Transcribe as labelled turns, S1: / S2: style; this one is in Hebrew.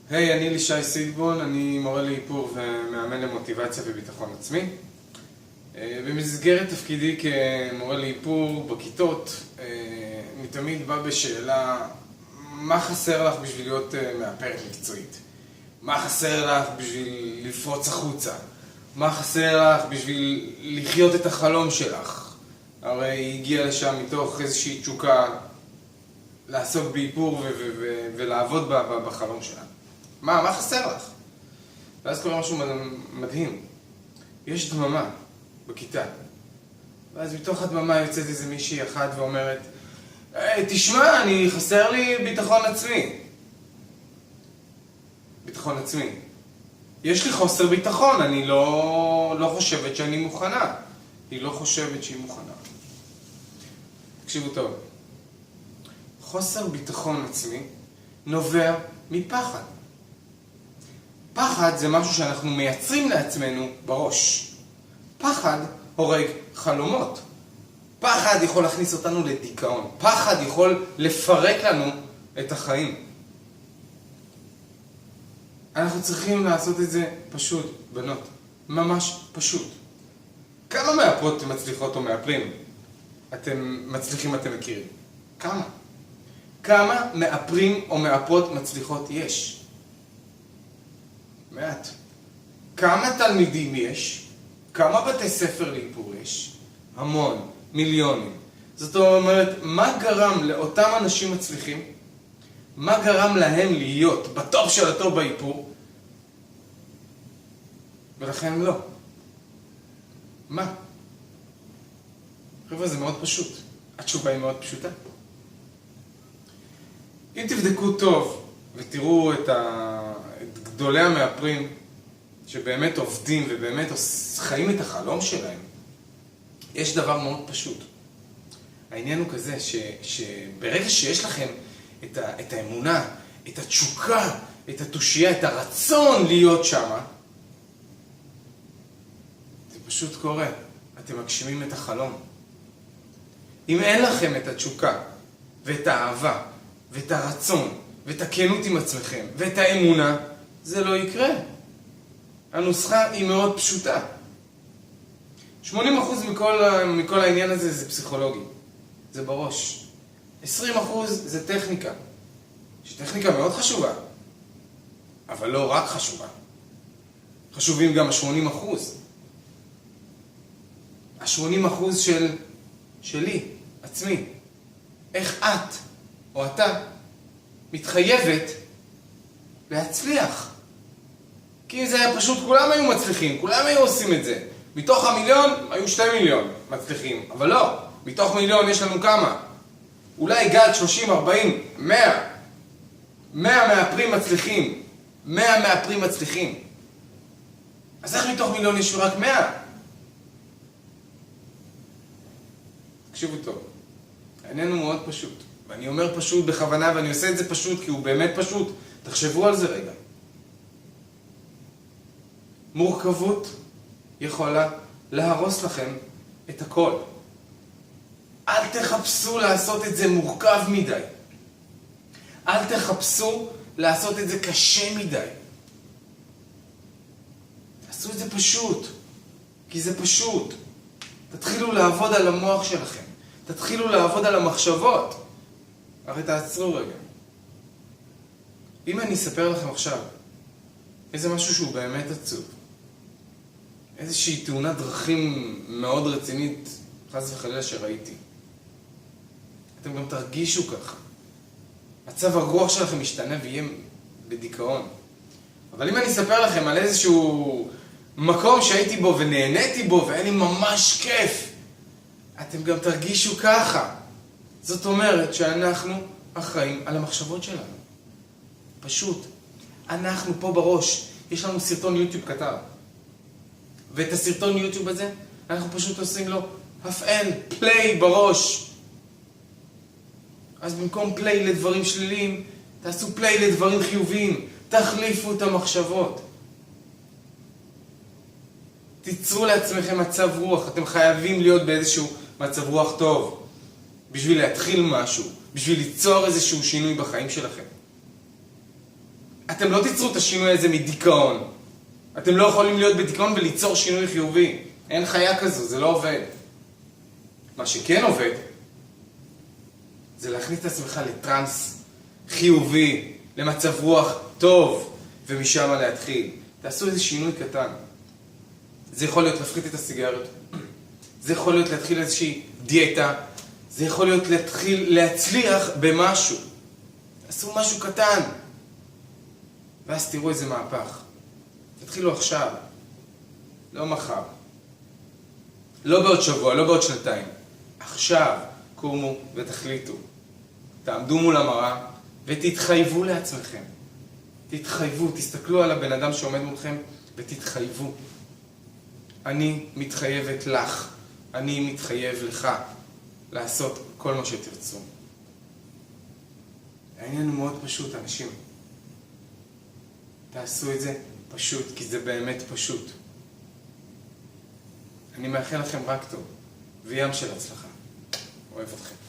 S1: היי, אני לישי סידבון, אני מורה לאיפור ומאמן למוטיבציה וביטחון עצמי. במסגרת תפקידי כמורה לאיפור בכיתות, אני תמיד בא בשאלה מה חסר לך בשביל להיות מאפרת מקצועית? מה חסר לך בשביל לפרוץ החוצה? מה חסר לך בשביל לחיות את החלום שלך? הרי היא הגיעה לשם מתוך איזושהי תשוקה לעסוק באיפור ולעבוד בחלום שלה. מה חסר לך? ואז קורה משהו מדהים. יש דממה בכיתה. ואז מתוך הדממה יוצאת איזה מישהי אחת ואומרת, תשמע, חסר לי ביטחון עצמי. ביטחון עצמי. יש לי חוסר ביטחון, אני לא חושבת שאני מוכנה. היא לא חושבת שהיא מוכנה. תקשיבו טוב. חוסר ביטחון עצמי נובע מפחד. פחד זה משהו שאנחנו מייצרים לעצמנו בראש. פחד הורג חלומות. פחד יכול להכניס אותנו לדיכאון. פחד יכול לפרק לנו את החיים. אנחנו צריכים לעשות את זה פשוט, בנות. ממש פשוט. כמה מאפרות מצליחות או מאפרים אתם מצליחים, אתם מכירים? כמה? כמה מאפרים או מאפרות מצליחות יש? מעט. כמה תלמידים יש? כמה בתי ספר לאיפור יש? המון, מיליונים. זאת אומרת, מה גרם לאותם אנשים מצליחים? מה גרם להם להיות בטופ של הטופ באיפור? ולכן לא. מה? חבר'ה, זה מאוד פשוט. התשובה היא מאוד פשוטה. אם תבדקו טוב ותראו את גדולי המאפרים שבאמת עובדים ובאמת חיים את החלום שלהם, יש דבר מאוד פשוט. העניין הוא כזה שברגע שיש לכם את האמונה, את התשוקה, את התושייה, את הרצון להיות שם, זה פשוט קורה. אתם מגשימים את החלום. אם אין לכם את התשוקה ואת האהבה ואת הרצון ואת הכנות עם עצמכם ואת האמונה, זה לא יקרה. הנוסחה היא מאוד פשוטה. 80% מכל העניין הזה זה פסיכולוגי. זה בראש. 20% זה טכניקה. שטכניקה מאוד חשובה. אבל לא רק חשובה. חשובים גם ה-80%. ה-80% שלי, עצמי. איך את או אתה מתחייבת להצליח. כי אם זה היה פשוט, כולם היו מצליחים, כולם היו עושים את זה. מתוך המיליון, היו 2 מיליון מצליחים. אבל לא, מתוך מיליון יש לנו כמה? אולי גג 30, 40, 100. 100 מאפרים מצליחים. 100 מאפרים מצליחים. אז איך מתוך מיליון יש רק 100? תקשיבו טוב. העניין הוא מאוד פשוט. ואני אומר פשוט בכוונה, ואני עושה את זה פשוט כי הוא באמת פשוט. תחשבו על זה רגע. מורכבות יכולה להרוס לכם את הכל. אל תחפשו לעשות את זה מורכב מדי. אל תחפשו לעשות את זה קשה מדי. תעשו את זה פשוט. כי זה פשוט. תתחילו לעבוד על המוח שלכם. תתחילו לעבוד על המחשבות. הרי תעצרו רגע. אם אני אספר לכם עכשיו איזה משהו שהוא באמת עצוב, איזושהי תאונת דרכים מאוד רצינית, חס וחלילה שראיתי, אתם גם תרגישו ככה. מצב הרוח שלכם משתנה ויהיה בדיכאון. אבל אם אני אספר לכם על איזשהו מקום שהייתי בו ונהניתי בו והיה לי ממש כיף, אתם גם תרגישו ככה. זאת אומרת שאנחנו אחראים על המחשבות שלנו. פשוט. אנחנו פה בראש. יש לנו סרטון יוטיוב קטן. ואת הסרטון יוטיוב הזה, אנחנו פשוט עושים לו הפעל, פליי בראש. אז במקום פליי לדברים שליליים, תעשו פליי לדברים חיוביים. תחליפו את המחשבות. תיצרו לעצמכם מצב רוח. אתם חייבים להיות באיזשהו מצב רוח טוב. בשביל להתחיל משהו. בשביל ליצור איזשהו שינוי בחיים שלכם. אתם לא תיצרו את השינוי הזה מדיכאון. אתם לא יכולים להיות בדיכאון וליצור שינוי חיובי. אין חיה כזו, זה לא עובד. מה שכן עובד, זה להכניס את עצמך לטרנס חיובי, למצב רוח טוב, ומשם להתחיל. תעשו איזה שינוי קטן. זה יכול להיות להפחית את הסיגריות, זה יכול להיות להתחיל איזושהי דיאטה, זה יכול להיות להתחיל להצליח במשהו. תעשו משהו קטן, ואז תראו איזה מהפך. תתחילו עכשיו, לא מחר, לא בעוד שבוע, לא בעוד שנתיים. עכשיו קומו ותחליטו. תעמדו מול המראה ותתחייבו לעצמכם. תתחייבו, תסתכלו על הבן אדם שעומד מולכם ותתחייבו. אני מתחייבת לך, אני מתחייב לך לעשות כל מה שתרצו. העניין הוא מאוד פשוט, אנשים. תעשו את זה פשוט, כי זה באמת פשוט. אני מאחל לכם רק טוב, וים של הצלחה. אוהב אתכם.